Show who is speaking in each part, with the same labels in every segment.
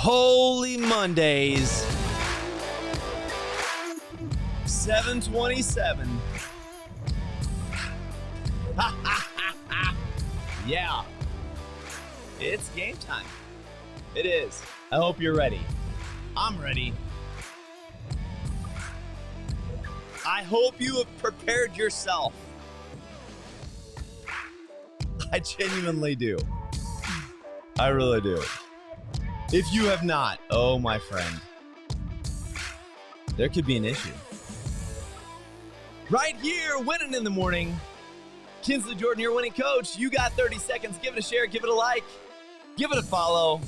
Speaker 1: Holy Mondays. 7:27. Yeah. It's game time. It is. I hope you're ready. I'm ready. I hope you have prepared yourself. I genuinely do. I really do. If you have not, oh my friend, there could be an issue. Right here, winning in the morning. Kinsley Jordan, your winning coach. You got 30 seconds. Give it a share, give it a like, give it a follow.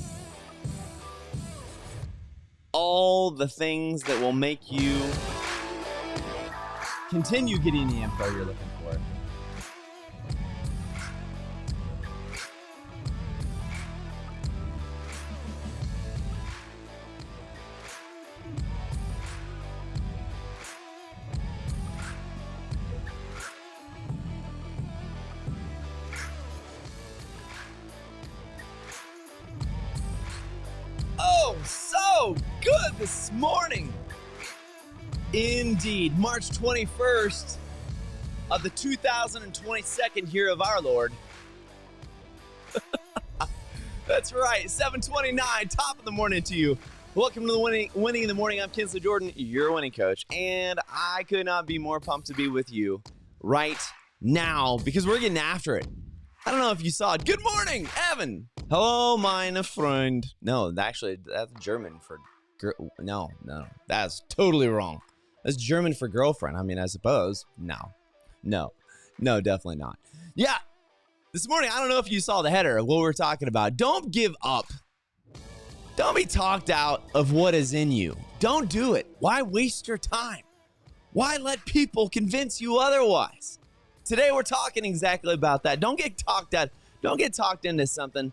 Speaker 1: All the things that will make you continue getting the info you're looking for. Oh, so good this morning. Indeed, March 21st of the 2022nd year of our Lord. That's right, 7:29, top of the morning to you. Welcome to the Winning in the Morning. I'm Kinsley Jordan, your winning coach, and I could not be more pumped to be with you right now because we're getting after it. I don't know if you saw it. Good morning, Evan. Hello, meine Freund. No, actually, that's German for no, that's totally wrong. That's German for girlfriend. I mean, I suppose. No, definitely not. Yeah, this morning, I don't know if you saw the header of what we're talking about. Don't give up. Don't be talked out of what is in you. Don't do it. Why waste your time? Why let people convince you otherwise? Today, we're talking exactly about that. Don't get talked out. Don't get talked into something,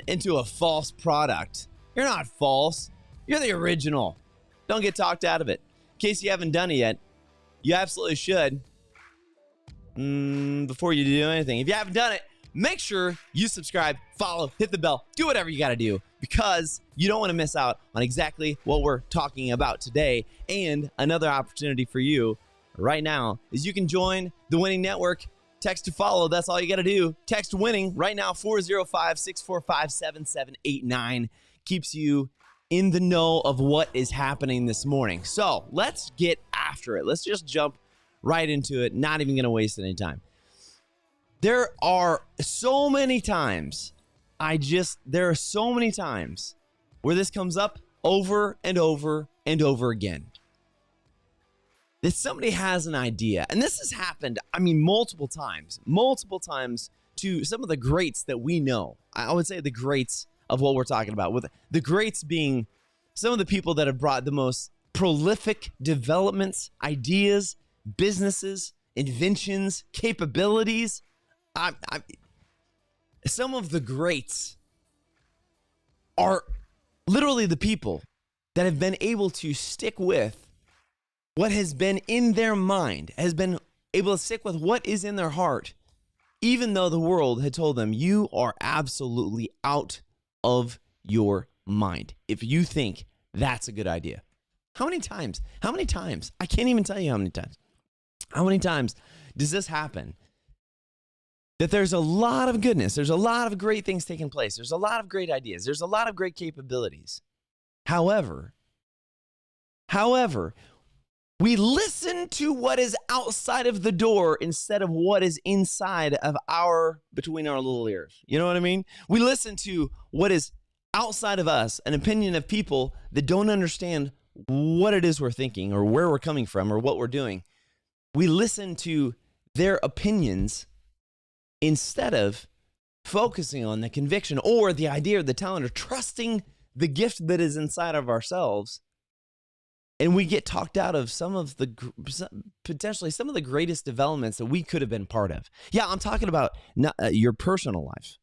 Speaker 1: into a false product. You're not false. You're the original. Don't get talked out of it. In case you haven't done it yet, you absolutely should. Before you do anything. If you haven't done it, make sure you subscribe, follow, hit the bell, do whatever you got to do because you don't want to miss out on exactly what we're talking about today. And another opportunity for you right now is you can join the Winning Network. Text to follow. That's all you got to do. Text winning right now, 405-645-7789. Keeps you in the know of what is happening this morning. So let's get after it. Let's just jump right into it. Not even going to waste any time. There are so many times where this comes up over and over and over again. That somebody has an idea, and this has happened, multiple times to some of the greats that we know. I would say the greats of what we're talking about, with the greats being some of the people that have brought the most prolific developments, ideas, businesses, inventions, capabilities. Some of the greats are literally the people that have been able to stick with what has been in their mind, has been able to stick with what is in their heart, even though the world had told them, you are absolutely out of your mind if you think that's a good idea. How many times? I can't even tell you how many times. How many times does this happen? That there's a lot of goodness, there's a lot of great things taking place, there's a lot of great ideas, there's a lot of great capabilities. However, we listen to what is outside of the door instead of what is inside of between our little ears. You know what I mean? We listen to what is outside of us, an opinion of people that don't understand what it is we're thinking or where we're coming from or what we're doing. We listen to their opinions instead of focusing on the conviction or the idea or the talent or trusting the gift that is inside of ourselves. And we get talked out of potentially some of the greatest developments that we could have been part of. Yeah, I'm talking about your personal life.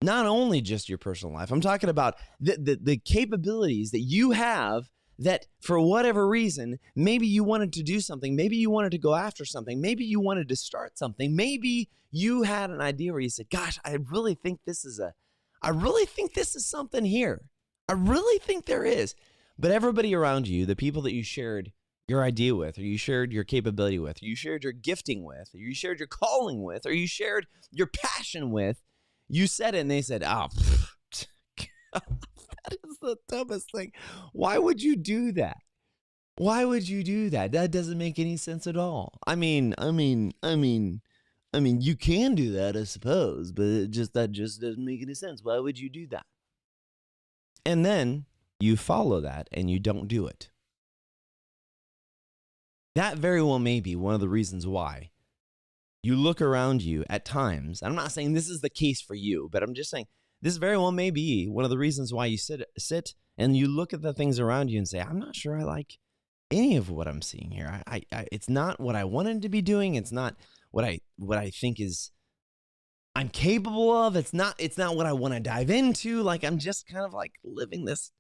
Speaker 1: Not only just your personal life. I'm talking about the capabilities that you have that for whatever reason, maybe you wanted to do something. Maybe you wanted to go after something. Maybe you wanted to start something. Maybe you had an idea where you said, gosh, I really think this is a I really think this is something here. I really think there is. But everybody around you, the people that you shared your idea with, or you shared your capability with, or you shared your gifting with, or you shared your calling with, or you shared your passion with, you said it and they said, oh, that is the dumbest thing. Why would you do that? Why would you do that? That doesn't make any sense at all. I mean, you can do that, I suppose, but that just doesn't make any sense. Why would you do that? And then you follow that and you don't do it. That very well may be one of the reasons why you look around you at times. I'm not saying this is the case for you, but I'm just saying this very well may be one of the reasons why you sit and you look at the things around you and say, I'm not sure I like any of what I'm seeing here. It's not what I wanted to be doing. It's not what I think is I'm capable of. It's not what I want to dive into. Like, I'm just kind of like living this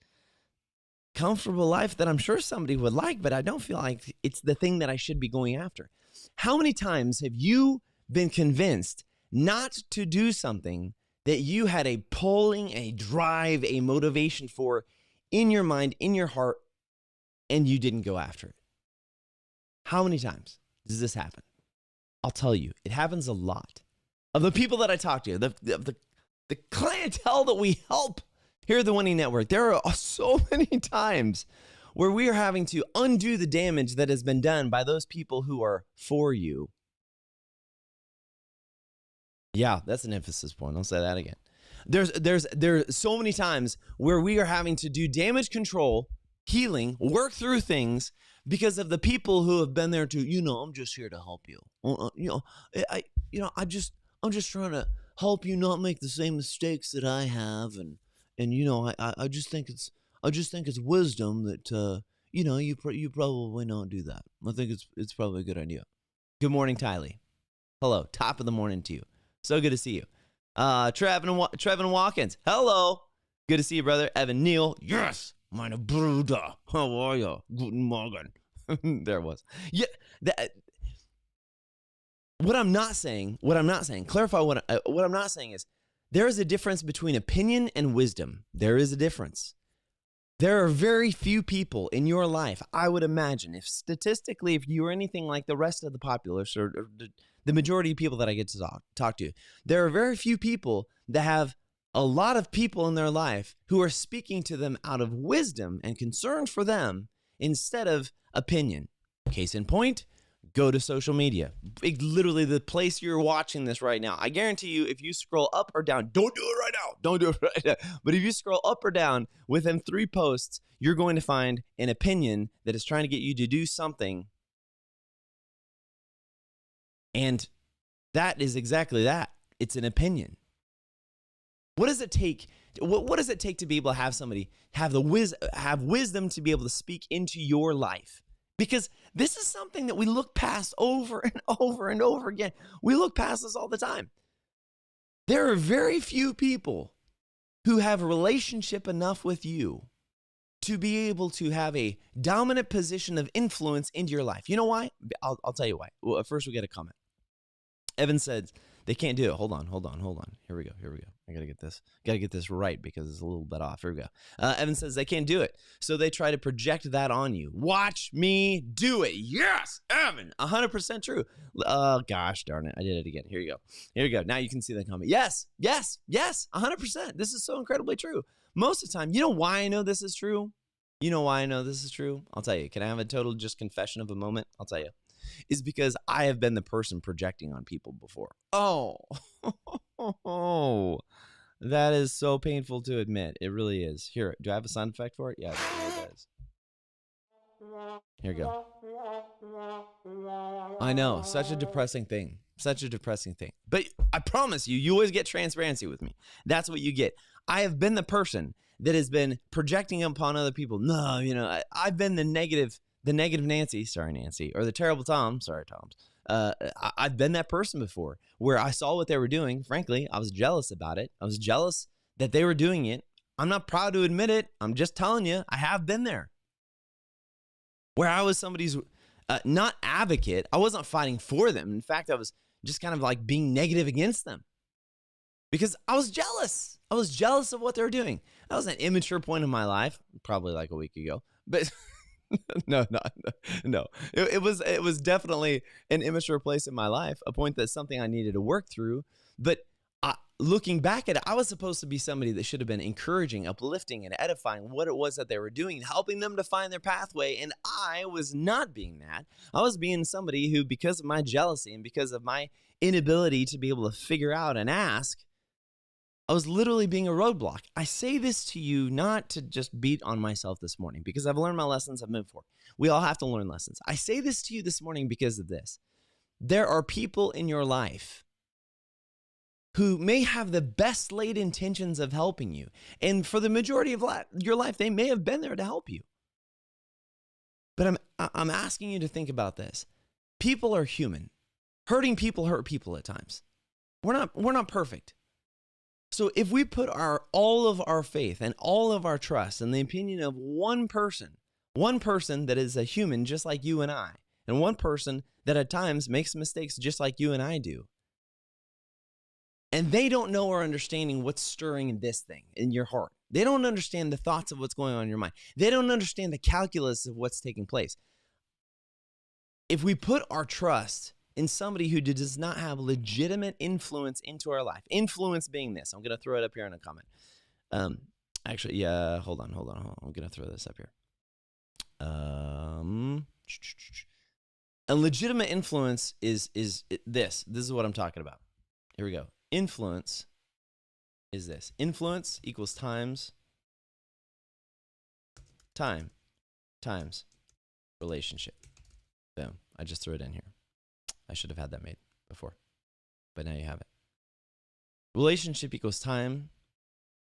Speaker 1: comfortable life that I'm sure somebody would like, but I don't feel like it's the thing that I should be going after. How many times have you been convinced not to do something that you had a pulling, a drive, a motivation for in your mind, in your heart, and you didn't go after it? How many times does this happen? I'll tell you, it happens a lot. Of the people that I talk to, the clientele that we help here at the Winning Network, there are so many times where we are having to undo the damage that has been done by those people who are for you. Yeah, that's an emphasis point. I'll say that again. There's so many times where we are having to do damage control, healing, work through things because of the people who have been there to, I'm just here to help you. I'm just trying to help you not make the same mistakes that I have, and I just think it's wisdom that you probably not do that. I think it's probably a good idea. Good morning, Tylee. Hello, top of the morning to you. So good to see you. Trevin Watkins. Hello, good to see you, brother. Evan Neal. Yes, meine Bruder. How are you? Guten Morgen. There it was. Yeah. What I'm not saying, clarify what I'm not saying is there is a difference between opinion and wisdom. There is a difference. There are very few people in your life, I would imagine, if statistically, if you were anything like the rest of the populace or the majority of people that I get to talk to, there are very few people that have a lot of people in their life who are speaking to them out of wisdom and concern for them instead of opinion. Case in point, go to social media. Literally the place you're watching this right now. I guarantee you, if you scroll up or down, don't do it right now. Don't do it right now. But if you scroll up or down within 3 posts, you're going to find an opinion that is trying to get you to do something. And that is exactly that. It's an opinion. What does it take? What does it take to be able to have somebody have wisdom to be able to speak into your life? Because this is something that we look past over and over and over again. We look past this all the time. There are very few people who have a relationship enough with you to be able to have a dominant position of influence into your life. You know why? I'll tell you why. Well, first we get a comment. Evan said they can't do it. Hold on. Here we go. I gotta get this right because it's a little bit off. Here we go. Evan says they can't do it, so they try to project that on you. Watch me do it. Yes, Evan, 100% true. Gosh darn it, I did it again. Here you go. Now you can see the comment. Yes, 100%. This is so incredibly true. Most of the time, you know why I know this is true? I'll tell you. Can I have a total just confession of a moment? I'll tell you. Is because I have been the person projecting on people before. Oh, that is so painful to admit. It really is. Here, do I have a sound effect for it? Yeah, it does. Here we go. I know, such a depressing thing. But I promise you always get transparency with me. That's what you get. I have been the person that has been projecting upon other people. No, I've been the negative Nancy, sorry Nancy, or the terrible Tom, sorry Toms. I've been that person before where I saw what they were doing. Frankly, I was jealous about it. I was jealous that they were doing it. I'm not proud to admit it. I'm just telling you, I have been there. Where I was somebody's not advocate. I wasn't fighting for them. In fact, I was just kind of like being negative against them because I was jealous. I was jealous of what they were doing. That was an immature point in my life, probably like a week ago. But no. It was definitely an immature place in my life, a point that's something I needed to work through. But looking back at it, I was supposed to be somebody that should have been encouraging, uplifting, and edifying what it was that they were doing, helping them to find their pathway. And I was not being that. I was being somebody who, because of my jealousy and because of my inability to be able to figure out and ask, I was literally being a roadblock. I say this to you not to just beat on myself this morning, because I've learned my lessons, I've moved forward. We all have to learn lessons. I say this to you this morning because of this. There are people in your life who may have the best laid intentions of helping you. And for the majority of your life, they may have been there to help you. But I'm asking you to think about this. People are human. Hurting people hurt people at times. We're not perfect. So if we put all of our faith and all of our trust in the opinion of one person that is a human just like you and I, and one person that at times makes mistakes just like you and I do, and they don't know or understanding what's stirring this thing in your heart. They don't understand the thoughts of what's going on in your mind. They don't understand the calculus of what's taking place. If we put our trust in somebody who does not have legitimate influence into our life, influence being this, I'm going to throw it up here in a comment. Actually, yeah, hold on. I'm going to throw this up here. A legitimate influence is this. This is what I'm talking about. Here we go. Influence is this. Influence equals time times relationship. Boom. I just threw it in here. I should have had that made before, but now you have it. Relationship equals time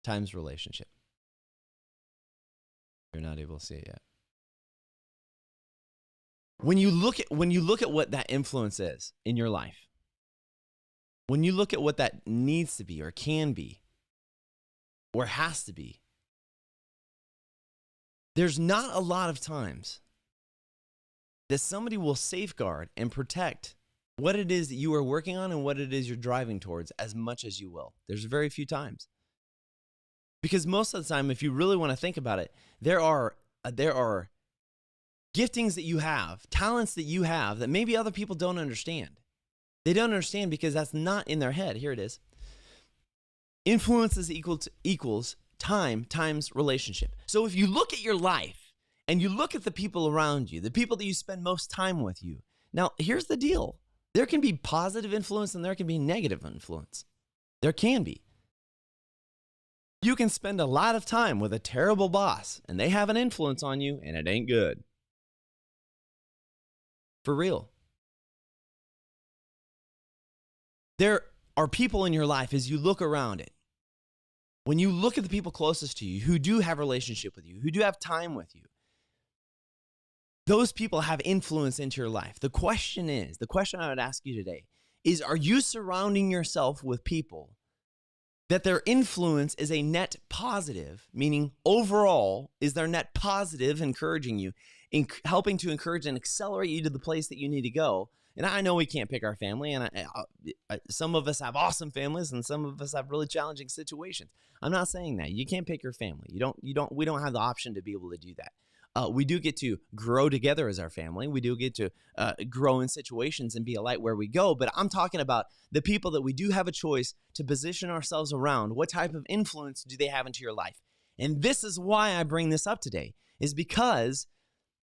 Speaker 1: times relationship. You're not able to see it yet. When you look at what that influence is in your life, when you look at what that needs to be or can be or has to be, there's not a lot of times that somebody will safeguard and protect what it is that you are working on and what it is you're driving towards as much as you will. There's very few times. Because most of the time, if you really want to think about it, there are giftings that you have, talents that you have that maybe other people don't understand. They don't understand because that's not in their head. Here it is. Influence is equals time times relationship. So if you look at your life and you look at the people around you, the people that you spend most time with you, now here's the deal. There can be positive influence and there can be negative influence. There can be. You can spend a lot of time with a terrible boss and they have an influence on you and it ain't good. For real. There are people in your life as you look around it. When you look at the people closest to you who do have a relationship with you, who do have time with you, those people have influence into your life. The question I would ask you today is, are you surrounding yourself with people that their influence is a net positive, meaning overall, is their net positive encouraging you, helping to encourage and accelerate you to the place that you need to go? And I know we can't pick our family, and some of us have awesome families, and some of us have really challenging situations. I'm not saying that you can't pick your family. We don't have the option to be able to do that. We do get to grow together as our family. We do get to grow in situations and be a light where we go. But I'm talking about the people that we do have a choice to position ourselves around. What type of influence do they have into your life? And this is why I bring this up today, is because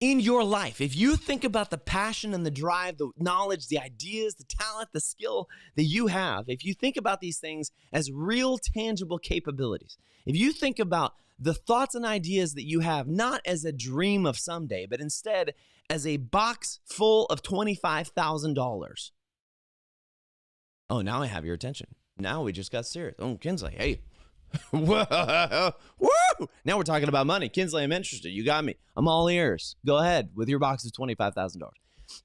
Speaker 1: in your life, if you think about the passion and the drive, the knowledge, the ideas, the talent, the skill that you have, if you think about these things as real, tangible capabilities, if you think about the thoughts and ideas that you have not as a dream of someday, but instead as a box full of $25,000. Oh, now I have your attention. Now we just got serious. Oh, Kinsley, hey. Woo! Now we're talking about money. Kinsley, I'm interested. You got me. I'm all ears. Go ahead with your box of $25,000.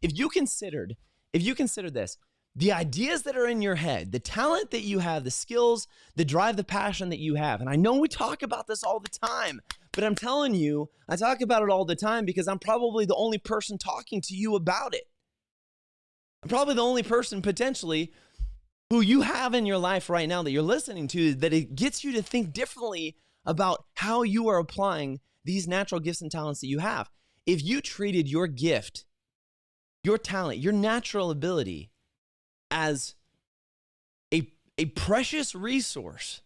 Speaker 1: If you consider this, the ideas that are in your head, the talent that you have, the skills, the drive, the passion that you have, and I know we talk about this all the time, but I'm telling you, I talk about it all the time because I'm probably the only person talking to you about it. I'm probably the only person potentially who you have in your life right now that you're listening to, that it gets you to think differently about how you are applying these natural gifts and talents that you have. If you treated your gift, your talent, your natural ability as a precious resource,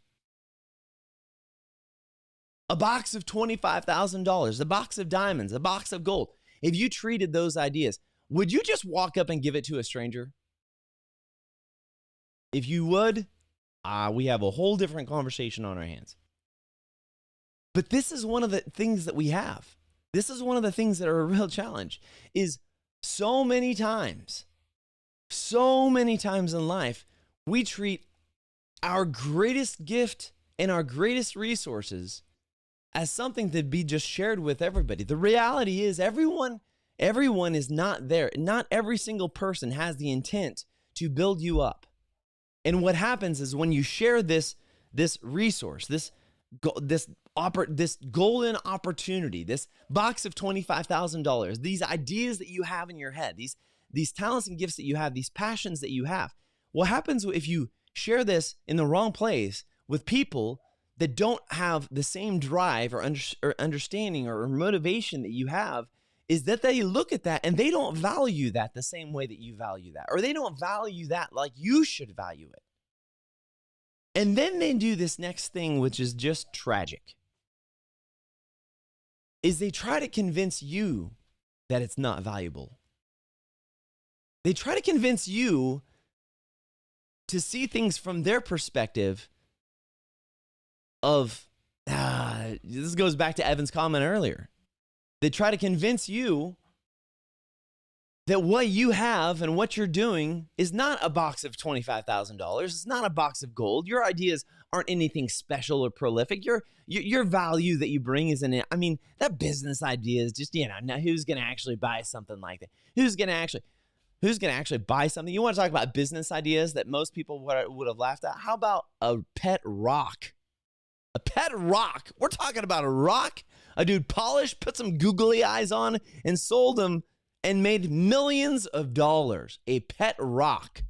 Speaker 1: a box of $25,000, a box of diamonds, a box of gold, if you treated those ideas, would you just walk up and give it to a stranger? If you would, we have a whole different conversation on our hands. But this is one of the things that we have. This is one of the things that are a real challenge, is so many times in life, we treat our greatest gift and our greatest resources as something to be just shared with everybody. The reality is everyone is not there. Not every single person has the intent to build you up. And what happens is when you share this resource, this golden opportunity, this box of $25,000, these ideas that you have in your head, these talents and gifts that you have, these passions that you have, what happens if you share this in the wrong place with people that don't have the same drive or understanding or motivation that you have, is that they look at that and they don't value that the same way that you value that, or they don't value that like you should value it. And then they do this next thing, which is just tragic, is they try to convince you that it's not valuable. They try to convince you to see things from their perspective of, this goes back to Evan's comment earlier. They try to convince you that what you have and what you're doing is not a box of $25,000. It's not a box of gold. Your ideas aren't anything special or prolific. Your value that you bring isn't it. I mean, that business idea is just, now who's going to actually buy something like that? Who's going to actually buy something? You want to talk about business ideas that most people would have laughed at? How about a pet rock? A pet rock. We're talking about a rock a dude polished, put some googly eyes on, and sold them and made millions of dollars. A pet rock.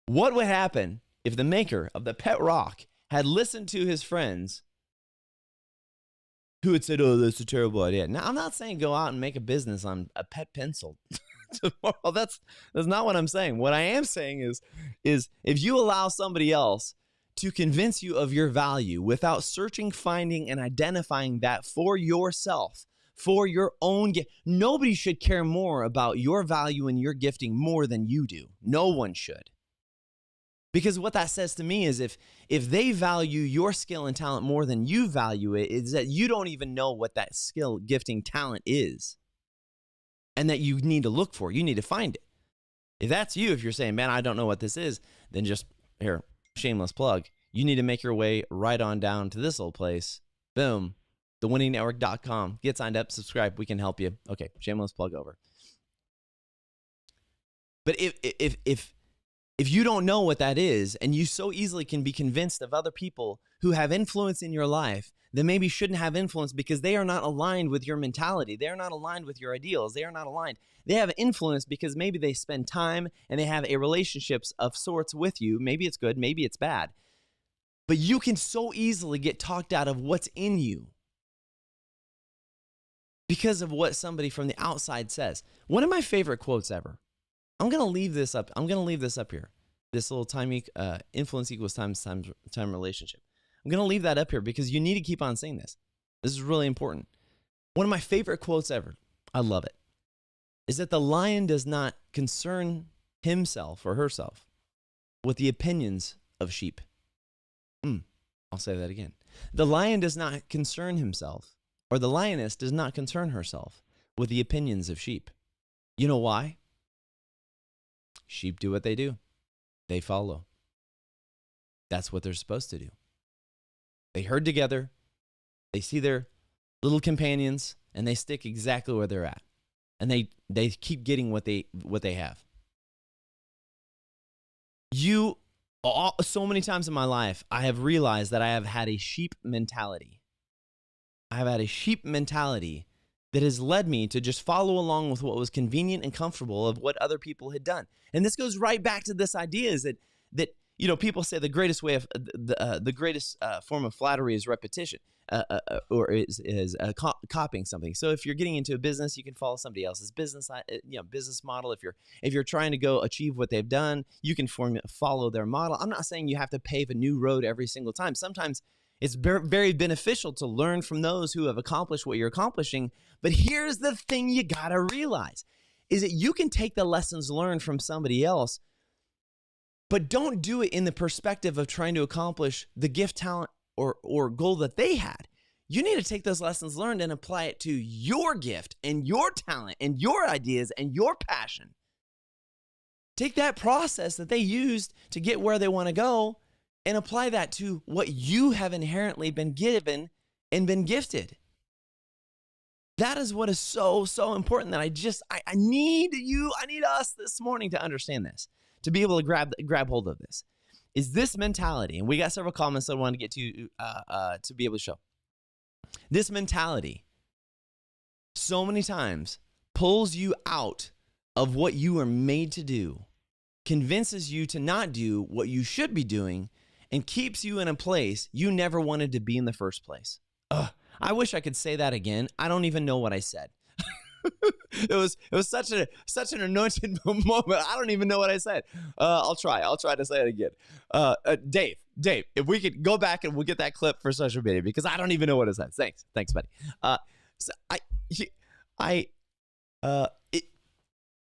Speaker 1: What would happen if the maker of the pet rock had listened to his friends who had said, oh, that's a terrible idea? Now, I'm not saying go out and make a business on a pet pencil tomorrow. That's not what I'm saying. What I am saying is if you allow somebody else to convince you of your value without searching, finding, and identifying that for yourself, for your own gift, nobody should care more about your value and your gifting more than you do. No one should. Because what that says to me is if they value your skill and talent more than you value it, is that you don't even know what that skill, gifting, talent is. And that you need to look for. You need to find it. If that's you, if you're saying, man, I don't know what this is, then just, here, shameless plug. You need to make your way right on down to this old place. Boom. TheWinningNetwork.com. Get signed up, subscribe. We can help you. Okay, shameless plug over. But if you don't know what that is, and you so easily can be convinced of other people who have influence in your life that maybe shouldn't have influence because they are not aligned with your mentality. They are not aligned with your ideals. They are not aligned. They have influence because maybe they spend time and they have a relationships of sorts with you. Maybe it's good, maybe it's bad. But you can so easily get talked out of what's in you because of what somebody from the outside says. One of my favorite quotes ever. I'm going to leave this up. I'm going to leave this up here. This little influence equals time relationship. I'm going to leave that up here because you need to keep on saying this. This is really important. One of my favorite quotes ever, I love it, is that the lion does not concern himself or herself with the opinions of sheep. I'll say that again. The lion does not concern himself, or the lioness does not concern herself with the opinions of sheep. You know why? Sheep do what they do. They follow. That's what they're supposed to do. They herd together, they see their little companions, and they stick exactly where they're at. And they keep getting what they have. So many times in my life, I have realized that I have had a sheep mentality. I have had a sheep mentality that has led me to just follow along with what was convenient and comfortable of what other people had done. And this goes right back to this idea is that people say the greatest way of the greatest form of flattery is repetition, or is copying something. So if you're getting into a business, you can follow somebody else's business business model. If you're trying to go achieve what they've done, you can follow their model. I'm not saying you have to pave a new road every single time. Sometimes it's very beneficial to learn from those who have accomplished what you're accomplishing. But here's the thing you gotta realize is that you can take the lessons learned from somebody else, but don't do it in the perspective of trying to accomplish the gift, talent, or goal that they had. You need to take those lessons learned and apply it to your gift and your talent and your ideas and your passion. Take that process that they used to get where they want to go and apply that to what you have inherently been given and been gifted. That is what is so important that I need us this morning to understand this, to be able to grab hold of this. Is this mentality, and we got several comments that I want to get to be able to show. This mentality so many times pulls you out of what you are made to do, convinces you to not do what you should be doing, and keeps you in a place you never wanted to be in the first place. I wish I could say that again. I don't even know what I said. It was such an anointed moment. I don't even know what I said. I'll try to say it again. Dave, if we could go back and we'll get that clip for social media because I don't even know what it says. Thanks, buddy.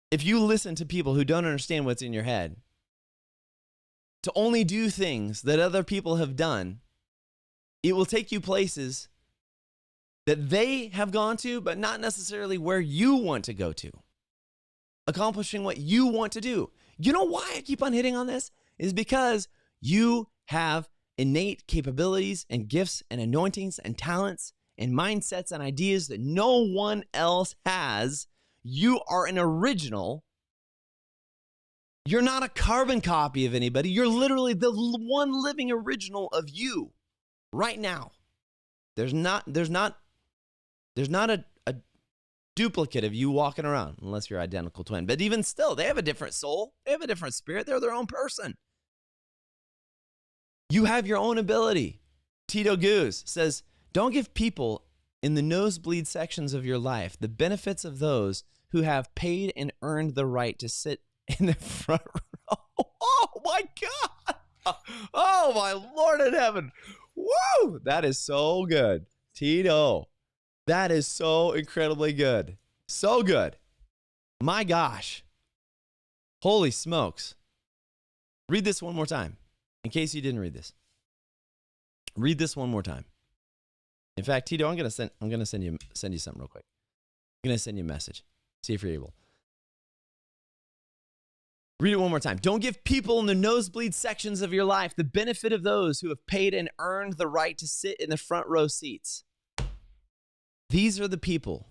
Speaker 1: If you listen to people who don't understand what's in your head, to only do things that other people have done, it will take you places that they have gone to, but not necessarily where you want to go to. Accomplishing what you want to do. You know why I keep on hitting on this? Is because you have innate capabilities and gifts and anointings and talents and mindsets and ideas that no one else has. You are an original. You're not a carbon copy of anybody. You're literally the one living original of you right now. There's not a duplicate of you walking around unless you're identical twin. But even still, they have a different soul. They have a different spirit. They're their own person. You have your own ability. Tito Goose says, don't give people in the nosebleed sections of your life the benefits of those who have paid and earned the right to sit in the front row. Oh my God. Oh my Lord in heaven. Woo! That is so good. Tito. That is so incredibly good. So good. My gosh. Holy smokes. Read this one more time. In case you didn't read this. Read this one more time. In fact, Tito, I'm gonna send you something real quick. I'm gonna send you a message. See if you're able. Read it one more time. Don't give people in the nosebleed sections of your life the benefit of those who have paid and earned the right to sit in the front row seats. These are the people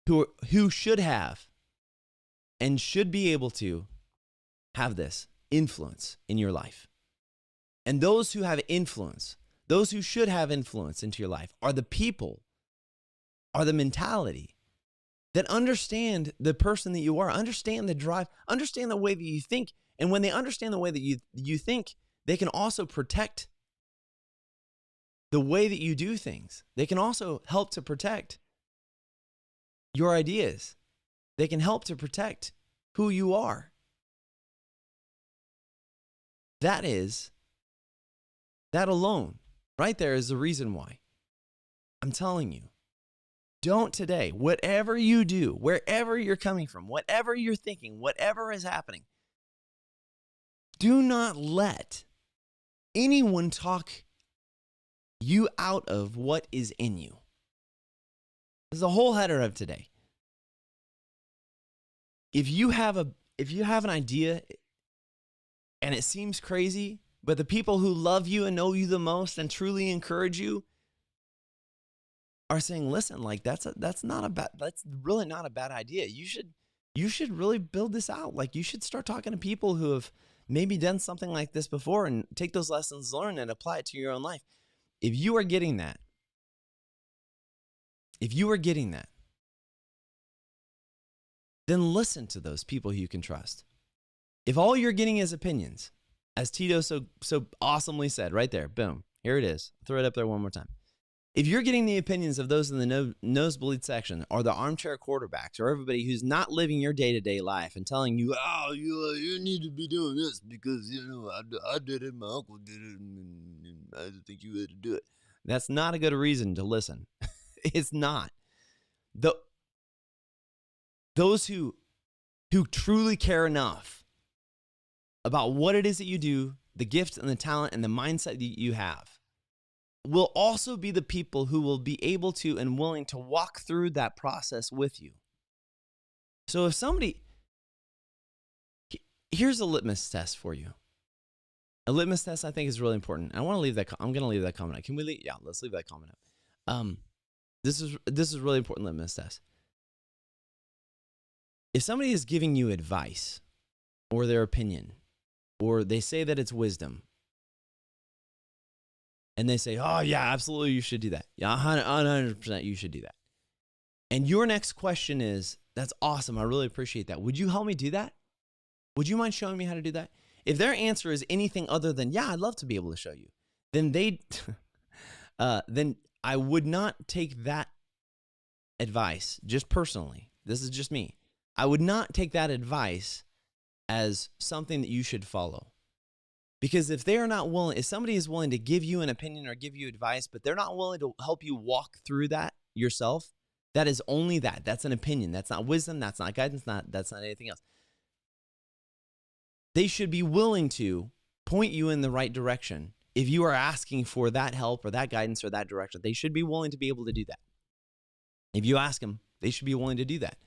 Speaker 1: who should have and should be able to have this influence in your life. And those who have influence, those who should have influence into your life are the people, are the mentality that understand the person that you are, understand the drive, understand the way that you think. And when they understand the way that you think, they can also protect the way that you do things. They can also help to protect your ideas. They can help to protect who you are. That alone, right there is the reason why. I'm telling you, don't today, whatever you do, wherever you're coming from, whatever you're thinking, whatever is happening, do not let anyone talk you out of what is in you. This is the whole header of today. If you have an idea and it seems crazy, but the people who love you and know you the most and truly encourage you are saying, listen, like that's really not a bad idea. You should really build this out. Like you should start talking to people who have maybe done something like this before and take those lessons learned and apply it to your own life. If you are getting that, then listen to those people you can trust. If all you're getting is opinions, as Tito so awesomely said right there, boom, here it is. Throw it up there one more time. If you're getting the opinions of those in the nosebleed section or the armchair quarterbacks or everybody who's not living your day-to-day life and telling you, oh, you need to be doing this because, I did it, my uncle did it, and I think you had to do it. That's not a good reason to listen. It's not. Those who truly care enough about what it is that you do, the gift and the talent and the mindset that you have, will also be the people who will be able to and willing to walk through that process with you. So if somebody, here's a litmus test for you. A litmus test I think is really important. I want to leave that, I'm going to leave that comment out. Can we leave? Yeah, let's leave that comment out. This is really important litmus test. If somebody is giving you advice or their opinion, or they say that it's wisdom, and they say, oh, yeah, absolutely, you should do that. Yeah, 100% you should do that. And your next question is, that's awesome. I really appreciate that. Would you help me do that? Would you mind showing me how to do that? If their answer is anything other than, yeah, I'd love to be able to show you, then then I would not take that advice, just personally. This is just me. I would not take that advice as something that you should follow. Because if they are not willing, if somebody is willing to give you an opinion or give you advice, but they're not willing to help you walk through that yourself, that is only that. That's an opinion. That's not wisdom. That's not guidance. That's not anything else. They should be willing to point you in the right direction. If you are asking for that help or that guidance or that direction, they should be willing to be able to do that. If you ask them, they should be willing to do that.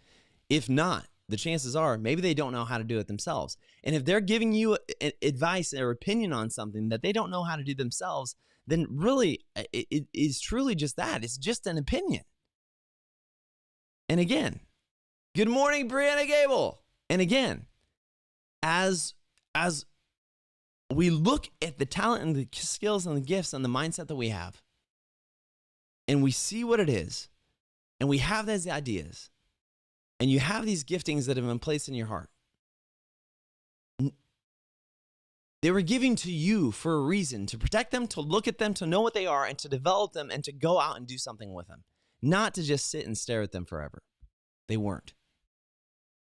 Speaker 1: If not, the chances are maybe they don't know how to do it themselves. And if they're giving you advice or opinion on something that they don't know how to do themselves, then really it is truly just that. It's just an opinion. And again, good morning, Brianna Gable. And again, as we look at the talent and the skills and the gifts and the mindset that we have, and we see what it is, and we have those ideas, and you have these giftings that have been placed in your heart, they were given to you for a reason, to protect them, to look at them, to know what they are, and to develop them, and to go out and do something with them, not to just sit and stare at them forever. They weren't.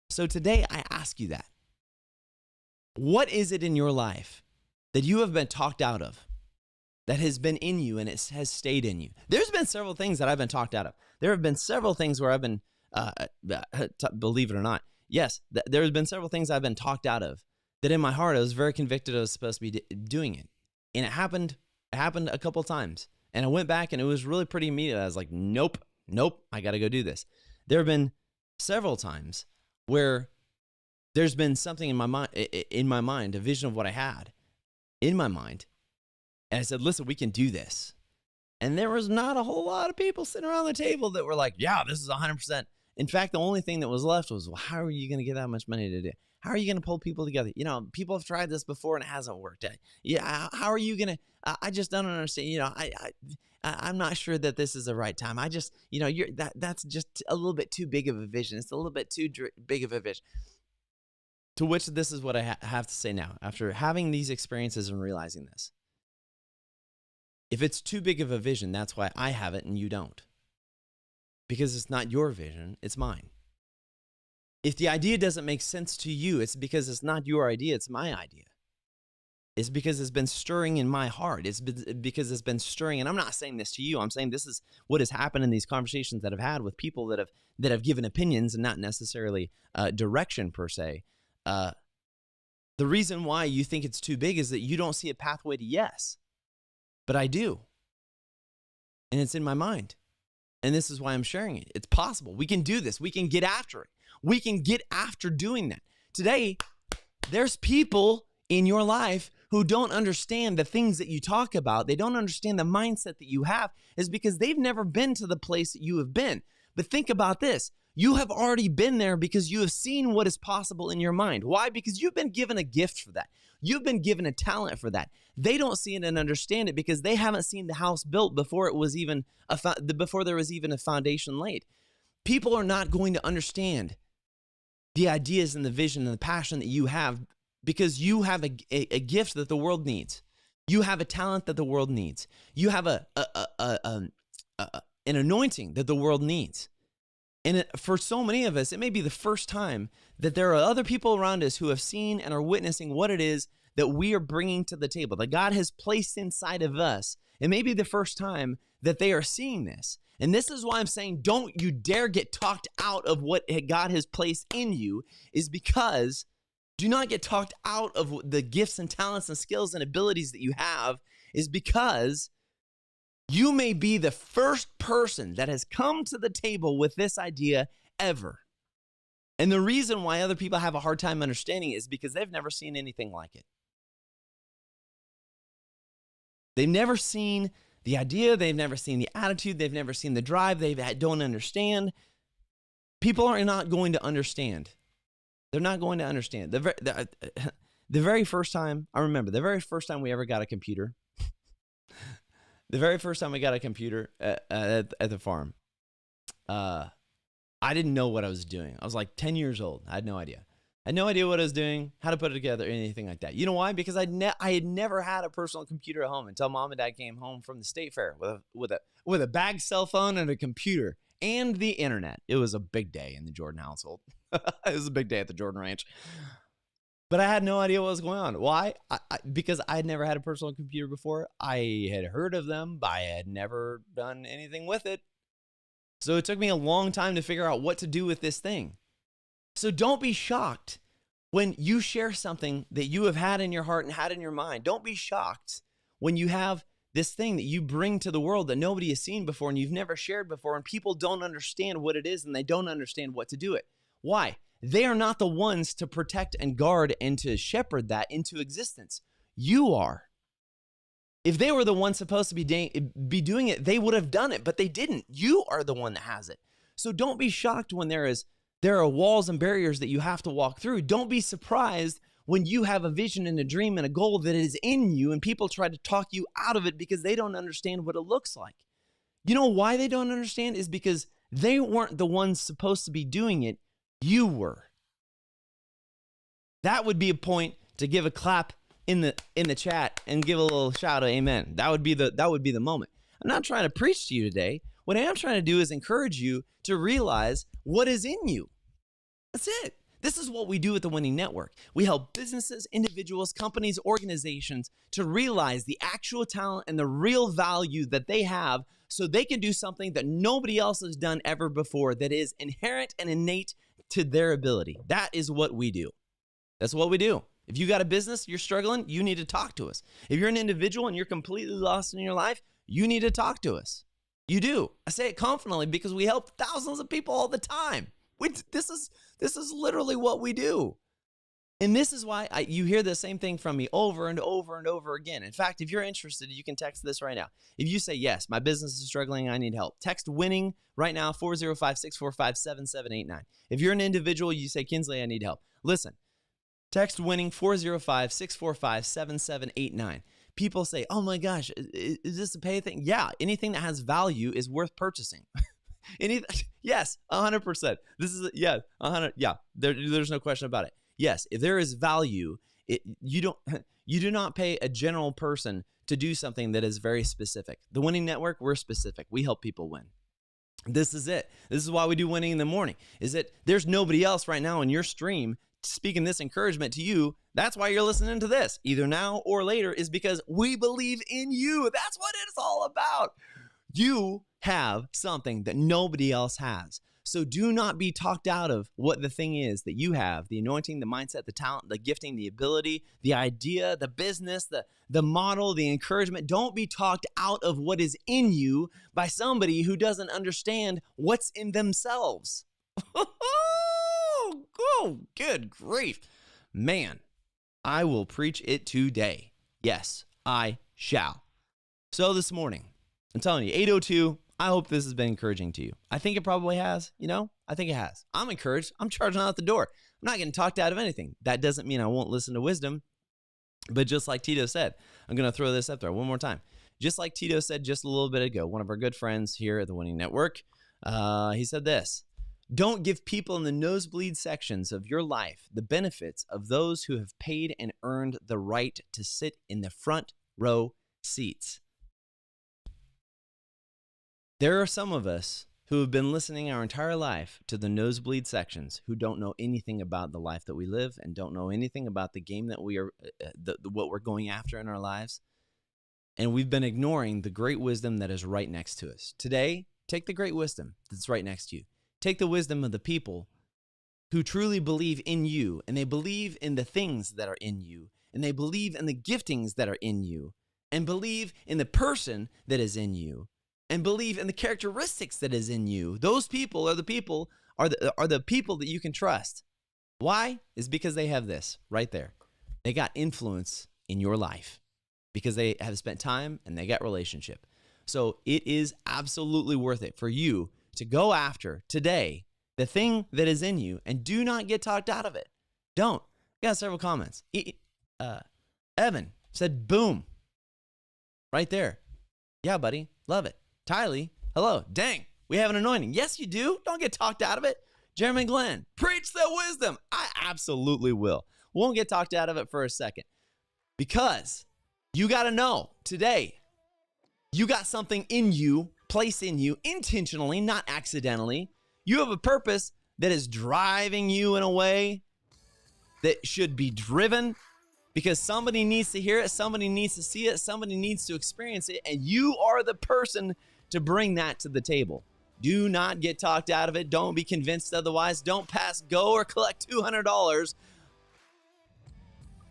Speaker 1: So today I ask you that. What is it in your life that you have been talked out of, that has been in you and it has stayed in you? There's been several things that I've been talked out of. There have been several things where I've been believe it or not, yes, there has been several things I've been talked out of that in my heart I was very convicted I was supposed to be doing it. And it happened a couple of times. And I went back and it was really pretty immediate. I was like, nope, I got to go do this. There have been several times where there's been something in my mind, a vision of what I had in my mind. And I said, listen, we can do this. And there was not a whole lot of people sitting around the table that were like, yeah, this is 100%. In fact, the only thing that was left was, well, how are you going to get that much money to do? How are you going to pull people together? People have tried this before and it hasn't worked. Yeah, how are you going to? I just don't understand. I'm not sure that this is the right time. I just, that's just a little bit too big of a vision. It's a little bit too big of a vision. To which this is what I have to say now, after having these experiences and realizing this. If it's too big of a vision, that's why I have it and you don't. Because it's not your vision, it's mine. If the idea doesn't make sense to you, it's because it's not your idea, it's my idea. It's because it's been stirring in my heart. It's because it's been stirring, and I'm not saying this to you. I'm saying this is what has happened in these conversations that I've had with people that have given opinions and not necessarily direction per se. The reason why you think it's too big is that you don't see a pathway to yes. But I do. And it's in my mind. And this is why I'm sharing it. It's possible. We can do this. We can get after it. We can get after doing that. Today, there's people in your life who don't understand the things that you talk about. They don't understand the mindset that you have is because they've never been to the place that you have been. But think about this. You have already been there because you have seen what is possible in your mind. Why? Because you've been given a gift for that. You've been given a talent for that. They don't see it and understand it because they haven't seen the house built before it was even before there was even a foundation laid. People are not going to understand the ideas and the vision and the passion that you have, because you have a gift that the world needs. You have a talent that the world needs. You have an anointing that the world needs. And for so many of us, it may be the first time that there are other people around us who have seen and are witnessing what it is that we are bringing to the table, that God has placed inside of us. It may be the first time that they are seeing this. And this is why I'm saying don't you dare get talked out of what God has placed in you, is because do not get talked out of the gifts and talents and skills and abilities that you have, is because you may be the first person that has come to the table with this idea ever. And the reason why other people have a hard time understanding it is because they've never seen anything like it. They've never seen the idea. They've never seen the attitude. They've never seen the drive. They don't understand. People are not going to understand. They're not going to understand. The very first time, I remember, the very first time we ever got a computer, the very first time we got a computer at the farm, I didn't know what I was doing. I was like 10 years old. I had no idea. I had no idea what I was doing, how to put it together, anything like that. You know why? Because I had never had a personal computer at home until Mom and Dad came home from the state fair with a bag cell phone and a computer and the internet. It was a big day in the Jordan household. It was a big day at the Jordan Ranch. But I had no idea what was going on. Why? Because I had never had a personal computer before. I had heard of them, but I had never done anything with it. So it took me a long time to figure out what to do with this thing. So don't be shocked when you share something that you have had in your heart and had in your mind. Don't be shocked when you have this thing that you bring to the world that nobody has seen before and you've never shared before, and people don't understand what it is and they don't understand what to do it. Why? They are not the ones to protect and guard and to shepherd that into existence. You are. If they were the ones supposed to be doing it, they would have done it, but they didn't. You are the one that has it. So don't be shocked when there are walls and barriers that you have to walk through. Don't be surprised when you have a vision and a dream and a goal that is in you and people try to talk you out of it because they don't understand what it looks like. You know why they don't understand? Is because they weren't the ones supposed to be doing it. You were. That would be a point to give a clap in the chat and give a little shout of amen. That would be the moment. I'm not trying to preach to you today. What I am trying to do is encourage you to realize what is in you. That's it. This is what we do at the Winning Network. We help businesses, individuals, companies, organizations to realize the actual talent and the real value that they have so they can do something that nobody else has done ever before that is inherent and innate to their ability. That is what we do. That's what we do. If you got a business, you're struggling, you need to talk to us. If you're an individual and you're completely lost in your life, you need to talk to us. You do. I say it confidently because we help thousands of people all the time. This is literally what we do. And this is why you hear the same thing from me over and over and over again. In fact, if you're interested, you can text this right now. If you say, yes, my business is struggling, I need help, text WINNING right now, 405-645-7789. If you're an individual, you say, Kinsley, I need help. Listen, text WINNING 405-645-7789. People say, oh my gosh, is this a pay thing? Yeah, anything that has value is worth purchasing. Yes, 100%. This is, yeah, 100. Yeah, there's no question about it. Yes, if there is value, you do not pay a general person to do something that is very specific. The Winning Network, we're specific. We help people win. This is it. This is why we do Winning in the Morning, is that there's nobody else right now in your stream speaking this encouragement to you. That's why you're listening to this, either now or later, is because we believe in you. That's what it's all about. You have something that nobody else has. So do not be talked out of what the thing is that you have, the anointing, the mindset, the talent, the gifting, the ability, the idea, the business, the model, the encouragement. Don't be talked out of what is in you by somebody who doesn't understand what's in themselves. Oh, good grief. Man, I will preach it today. Yes, I shall. So this morning, I'm telling you, 8:02, I hope this has been encouraging to you. I think it probably has, I think it has. I'm encouraged. I'm charging out the door. I'm not getting talked out of anything. That doesn't mean I won't listen to wisdom. But just like Tito said, I'm going to throw this up there one more time. Just like Tito said just a little bit ago, one of our good friends here at the Winning Network, he said this: Don't give people in the nosebleed sections of your life the benefits of those who have paid and earned the right to sit in the front row seats. There are some of us who have been listening our entire life to the nosebleed sections, who don't know anything about the life that we live and don't know anything about the game that we are, what we're going after in our lives. And we've been ignoring the great wisdom that is right next to us. Today, take the great wisdom that's right next to you. Take the wisdom of the people who truly believe in you, and they believe in the things that are in you, and they believe in the giftings that are in you, and believe in the person that is in you, and believe in the characteristics that is in you. Those people are the people that you can trust. Why? Is because they have this right there. They got influence in your life because they have spent time and they got relationship. So it is absolutely worth it for you to go after today the thing that is in you, and do not get talked out of it. Don't. Got several comments. Evan said, boom. Right there. Yeah, buddy. Love it. Tylee, hello. Dang, we have an anointing. Yes, you do. Don't get talked out of it. Jeremy Glenn, preach the wisdom. I absolutely will. Won't get talked out of it for a second, because you got to know today, you got something in you, placed in you intentionally, not accidentally. You have a purpose that is driving you in a way that should be driven, because somebody needs to hear it, somebody needs to see it, somebody needs to experience it, and you are the person to bring that to the table. Do not get talked out of it. Don't be convinced otherwise. Don't pass go or collect $200,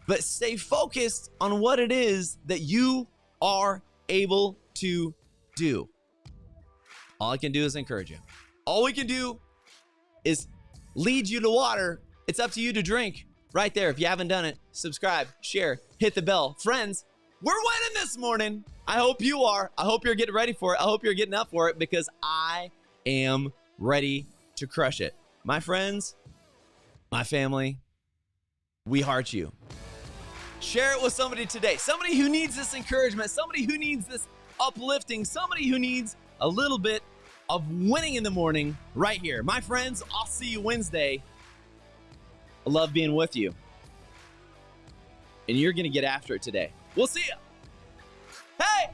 Speaker 1: but stay focused on what it is that you are able to do. All I can do is encourage you. All we can do is lead you to water. It's up to you to drink right there. If you haven't done it, subscribe, share, hit the bell. Friends, we're winning this morning. I hope you are. I hope you're getting ready for it. I hope you're getting up for it, because I am ready to crush it. My friends, my family, we heart you. Share it with somebody today. Somebody who needs this encouragement, somebody who needs this uplifting, somebody who needs a little bit of winning in the morning right here. My friends, I'll see you Wednesday. I love being with you. And you're going to get after it today. We'll see you. Hey!